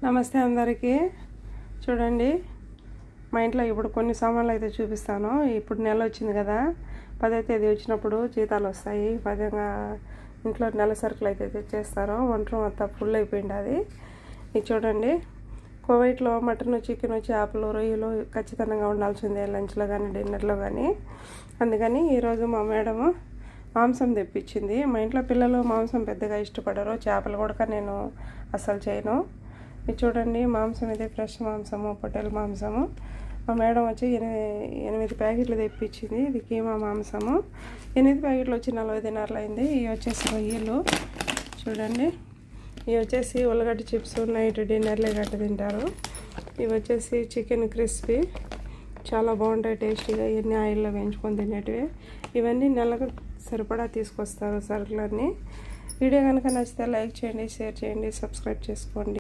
నమస్తే అందరికీ. చూడండి, మా ఇంట్లో ఇప్పుడు కొన్ని సామాన్లు అయితే చూపిస్తాను. ఇప్పుడు నెల వచ్చింది కదా, 10వ తేదీ వచ్చినప్పుడు జీతాలు వస్తాయి. పదంగా ఇంట్లో నెల సరుకులు అయితే తెచ్చేస్తారు. వంట అంతా ఫుల్ అయిపోయింది. అది ఇది చూడండి, కువైట్లో మటన్, చికెన్, చేపలు, రొయ్యలు ఖచ్చితంగా ఉండాల్సిందే లంచ్లో కానీ డిన్నర్లో కానీ. అందుకని ఈరోజు మా మేడము మాంసం తెప్పించింది. మా ఇంట్లో పిల్లలు మాంసం పెద్దగా ఇష్టపడరు. చేపలు కూడా నేను అస్సలు చేయను. ఇది చూడండి, మాంసం ఇది ఫ్రెష్ మాంసము, పొట్టేల మాంసము. మా మేడం వచ్చి 8 ప్యాకెట్లు తెప్పించింది. ఇది కీమా మాంసము. 8 ప్యాకెట్లు వచ్చి 40 దినార్లు అయింది. ఇవి వచ్చేసి రొయ్యలు చూడండి. ఇవి వచ్చేసి ఉల్లగడ్డ చిప్స్, నైట్ డిన్నర్లే గట్ట తింటారు. ఇవి వచ్చేసి చికెన్ క్రిస్పీ, చాలా బాగుంటాయి టేస్టీగా. ఇవన్నీ ఆయిల్లో వేయించుకొని తినేటివి. ఇవన్నీ నెలకు సరిపడా తీసుకొస్తారు సరుకులన్నీ. వీడియో కనుక నచ్చితే లైక్ చేయండి, షేర్ చేయండి, సబ్స్క్రైబ్ చేసుకోండి.